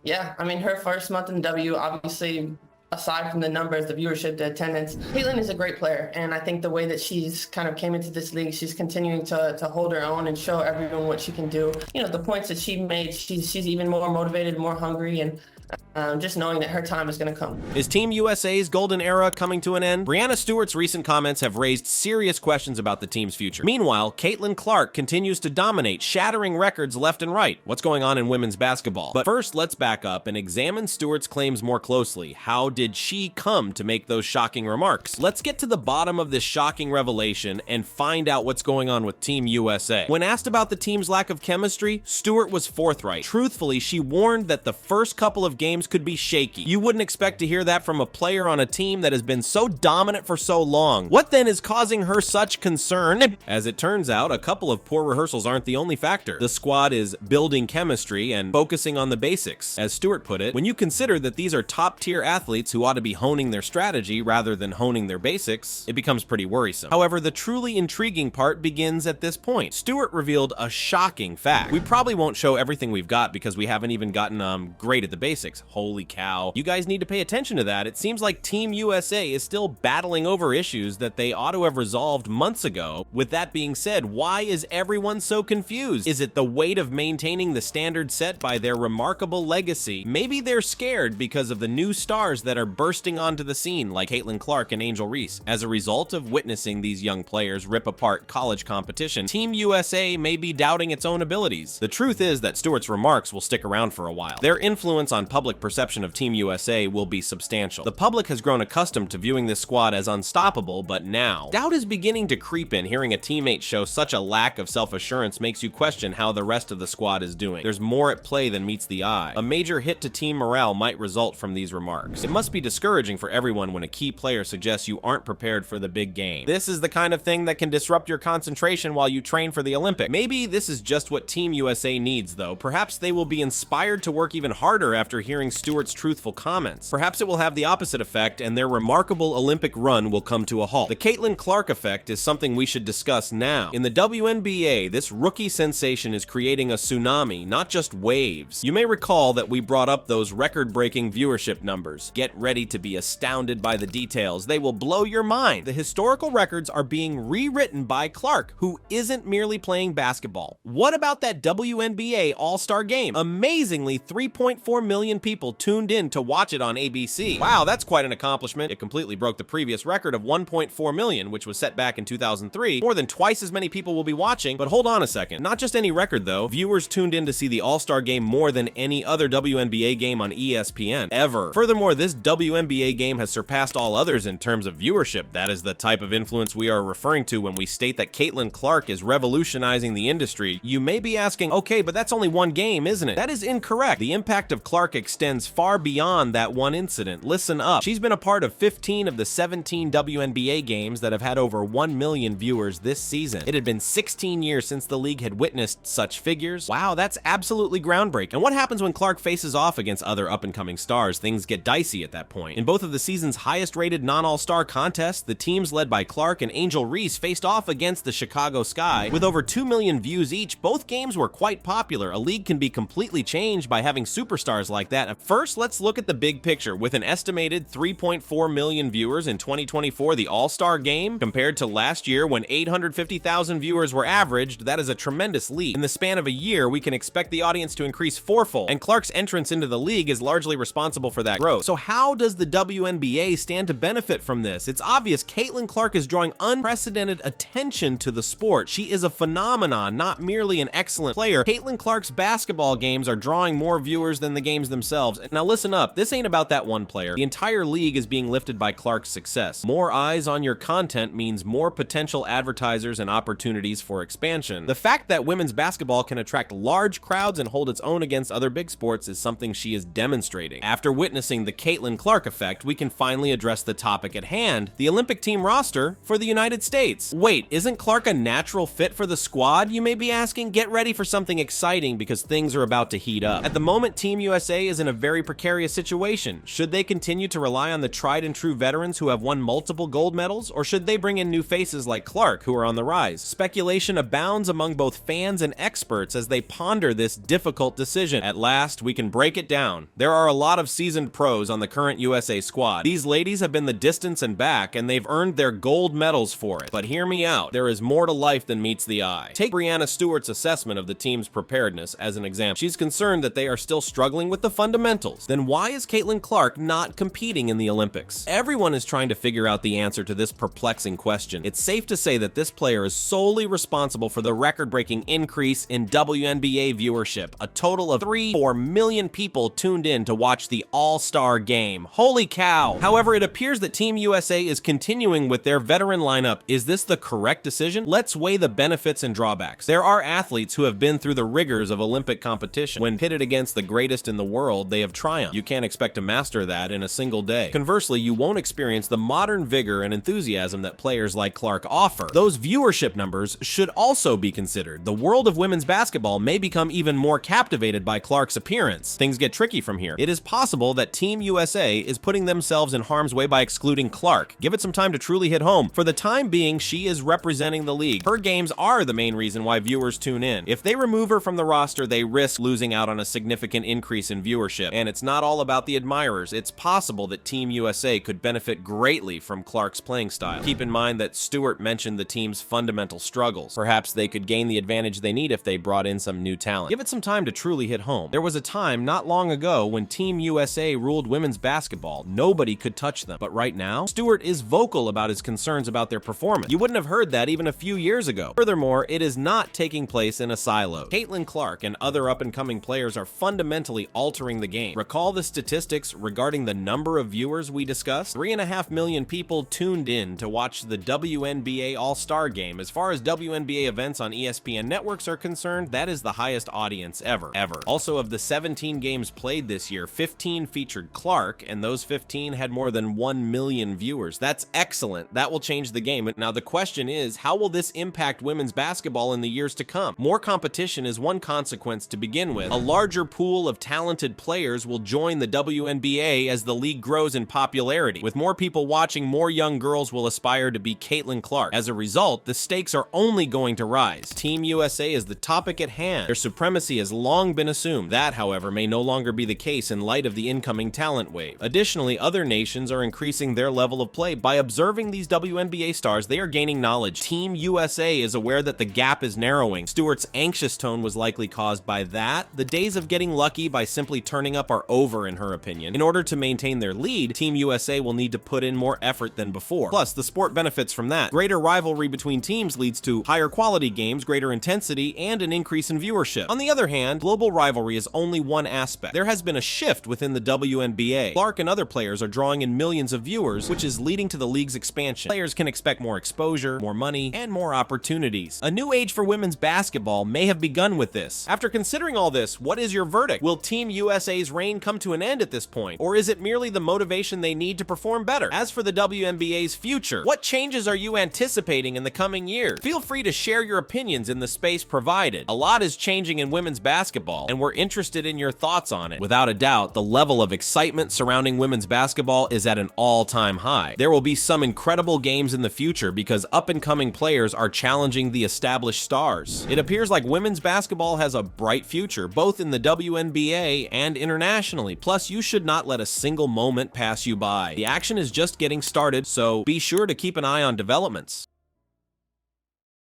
Yeah, I mean, her first month in W, obviously, aside from the numbers, the viewership, the attendance, Caitlin is a great player. And I think the way that she's kind of came into this league, she's continuing to hold her own and show everyone what she can do. You know, the points that she made, she's even more motivated, more hungry, and just knowing that her time is going to come. Is Team USA's golden era coming to an end? Breanna Stewart's recent comments have raised serious questions about the team's future. Meanwhile, Caitlin Clark continues to dominate, shattering records left and right. What's going on in women's basketball? But first, let's back up and examine Stewart's claims more closely. How did she come to make those shocking remarks? Let's get to the bottom of this shocking revelation and find out what's going on with Team USA. When asked about the team's lack of chemistry, Stewart was forthright. Truthfully, she warned that the first couple of games could be shaky. You wouldn't expect to hear that from a player on a team that has been so dominant for so long. What then is causing her such concern? As it turns out, a couple of poor rehearsals aren't the only factor. The squad is building chemistry and focusing on the basics. As Stewart put it, when you consider that these are top-tier athletes who ought to be honing their strategy rather than honing their basics, it becomes pretty worrisome. However, the truly intriguing part begins at this point. Stewart revealed a shocking fact. We probably won't show everything we've got because we haven't even gotten great at the basics. Holy cow. You guys need to pay attention to that. It seems like Team USA is still battling over issues that they ought to have resolved months ago. With that being said, why is everyone so confused? Is it the weight of maintaining the standard set by their remarkable legacy? Maybe they're scared because of the new stars that are bursting onto the scene like Caitlin Clark and Angel Reese. As a result of witnessing these young players rip apart college competition, Team USA may be doubting its own abilities. The truth is that Stewart's remarks will stick around for a while. Their influence on public perception of Team USA will be substantial. The public has grown accustomed to viewing this squad as unstoppable, but now, doubt is beginning to creep in. Hearing a teammate show such a lack of self-assurance makes you question how the rest of the squad is doing. There's more at play than meets the eye. A major hit to team morale might result from these remarks. It must be discouraging for everyone when a key player suggests you aren't prepared for the big game. This is the kind of thing that can disrupt your concentration while you train for the Olympics. Maybe this is just what Team USA needs, though. Perhaps they will be inspired to work even harder after hearing Stewart's truthful comments. Perhaps it will have the opposite effect and their remarkable Olympic run will come to a halt. The Caitlin Clark effect is something we should discuss now. In the WNBA, this rookie sensation is creating a tsunami, not just waves. You may recall that we brought up those record-breaking viewership numbers. Get ready to be astounded by the details. They will blow your mind. The historical records are being rewritten by Clark, who isn't merely playing basketball. What about that WNBA All-Star Game? Amazingly, 3.4 million people tuned in to watch it on ABC. Wow, that's quite an accomplishment. It completely broke the previous record of 1.4 million, which was set back in 2003. More than twice as many people will be watching, but hold on a second. Not just any record though. Viewers tuned in to see the All-Star Game more than any other WNBA game on ESPN ever. Furthermore, this WNBA game has surpassed all others in terms of viewership. That is the type of influence we are referring to when we state that Caitlin Clark is revolutionizing the industry. You may be asking, okay, but that's only one game, isn't it? That is incorrect. The impact of Clark extends far beyond that one incident. Listen up. She's been a part of 15 of the 17 WNBA games that have had over 1 million viewers this season. It had been 16 years since the league had witnessed such figures. Wow, that's absolutely groundbreaking. And what happens when Clark faces off against other up-and-coming stars? Things get dicey at that point. In both of the season's highest-rated non-all-star contests, the teams led by Clark and Angel Reese faced off against the Chicago Sky. With over 2 million views each, both games were quite popular. A league can be completely changed by having superstars like that. First, let's look at the big picture. With an estimated 3.4 million viewers in 2024, the All-Star Game, compared to last year when 850,000 viewers were averaged, that is a tremendous leap. In the span of a year, we can expect the audience to increase fourfold, and Clark's entrance into the league is largely responsible for that growth. So how does the WNBA stand to benefit from this? It's obvious Caitlin Clark is drawing unprecedented attention to the sport. She is a phenomenon, not merely an excellent player. Caitlin Clark's basketball games are drawing more viewers than the games themselves. And now listen up, this ain't about that one player. The entire league is being lifted by Clark's success. More eyes on your content means more potential advertisers and opportunities for expansion. The fact that women's basketball can attract large crowds and hold its own against other big sports is something she is demonstrating. After witnessing the Caitlin Clark effect, we can finally address the topic at hand, the Olympic team roster for the United States. Wait, isn't Clark a natural fit for the squad, you may be asking? Get ready for something exciting because things are about to heat up. At the moment, Team USA is in a very precarious situation. Should they continue to rely on the tried and true veterans who have won multiple gold medals, or should they bring in new faces like Clark who are on the rise? Speculation abounds among both fans and experts as they ponder this difficult decision. At last, we can break it down. There are a lot of seasoned pros on the current USA squad. These ladies have been the distance and back, and they've earned their gold medals for it. But hear me out, there is more to life than meets the eye. Take Breanna Stewart's assessment of the team's preparedness as an example. She's concerned that they are still struggling with the fundamentals. Then why is Caitlin Clark not competing in the Olympics? Everyone is trying to figure out the answer to this perplexing question. It's safe to say that this player is solely responsible for the record-breaking increase in WNBA viewership. A total of 3.4 million people tuned in to watch the All-Star game. Holy cow! However, it appears that Team USA is continuing with their veteran lineup. Is this the correct decision? Let's weigh the benefits and drawbacks. There are athletes who have been through the rigors of Olympic competition. When pitted against the greatest in the world, they have triumphed. You can't expect to master that in a single day. Conversely, you won't experience the modern vigor and enthusiasm that players like Clark offer. Those viewership numbers should also be considered. The world of women's basketball may become even more captivated by Clark's appearance. Things get tricky from here. It is possible that Team USA is putting themselves in harm's way by excluding Clark. Give it some time to truly hit home. For the time being, she is representing the league. Her games are the main reason why viewers tune in. If they remove her from the roster, they risk losing out on a significant increase in viewership. And it's not all about the admirers. It's possible that Team USA could benefit greatly from Clark's playing style. Keep in mind that Stewart mentioned the team's fundamental struggles. Perhaps they could gain the advantage they need if they brought in some new talent. Give it some time to truly hit home. There was a time not long ago when Team USA ruled women's basketball. Nobody could touch them. But right now, Stewart is vocal about his concerns about their performance. You wouldn't have heard that even a few years ago. Furthermore, it is not taking place in a silo. Caitlin Clark and other up-and-coming players are fundamentally altering the game. Recall the statistics regarding the number of viewers we discussed? 3.5 million people tuned in to watch the WNBA All-Star Game. As far as WNBA events on ESPN networks are concerned, that is the highest audience ever. Also, of the 17 games played this year, 15 featured Clark, and those 15 had more than 1 million viewers. That's excellent. That will change the game. Now, the question is, how will this impact women's basketball in the years to come? More competition is one consequence to begin with. A larger pool of talented players will join the WNBA as the league grows in popularity. With more people watching, more young girls will aspire to be Caitlin Clark. As a result, the stakes are only going to rise. Team USA is the topic at hand. Their supremacy has long been assumed. That, however, may no longer be the case in light of the incoming talent wave. Additionally, other nations are increasing their level of play. By observing these WNBA stars, they are gaining knowledge. Team USA is aware that the gap is narrowing. Stewart's anxious tone was likely caused by that. The days of getting lucky by simply turning up are over, in her opinion. In order to maintain their lead, Team USA will need to put in more effort than before. Plus, the sport benefits from that. Greater rivalry between teams leads to higher quality games, greater intensity, and an increase in viewership. On the other hand, global rivalry is only one aspect. There has been a shift within the WNBA. Clark and other players are drawing in millions of viewers, which is leading to the league's expansion. Players can expect more exposure, more money, and more opportunities. A new age for women's basketball may have begun with this. After considering all this, what is your verdict? Will Team USA's reign come to an end at this point, or is it merely the motivation they need to perform better? As for the WNBA's future, what changes are you anticipating in the coming years? Feel free to share your opinions in the space provided. A lot is changing in women's basketball, and we're interested in your thoughts on it. Without a doubt, the level of excitement surrounding women's basketball is at an all-time high. There will be some incredible games in the future because up-and-coming players are challenging the established stars. It appears like women's basketball has a bright future, both in the WNBA and internationally. Plus, you should not let a single moment pass you by. The action is just getting started, so be sure to keep an eye on developments.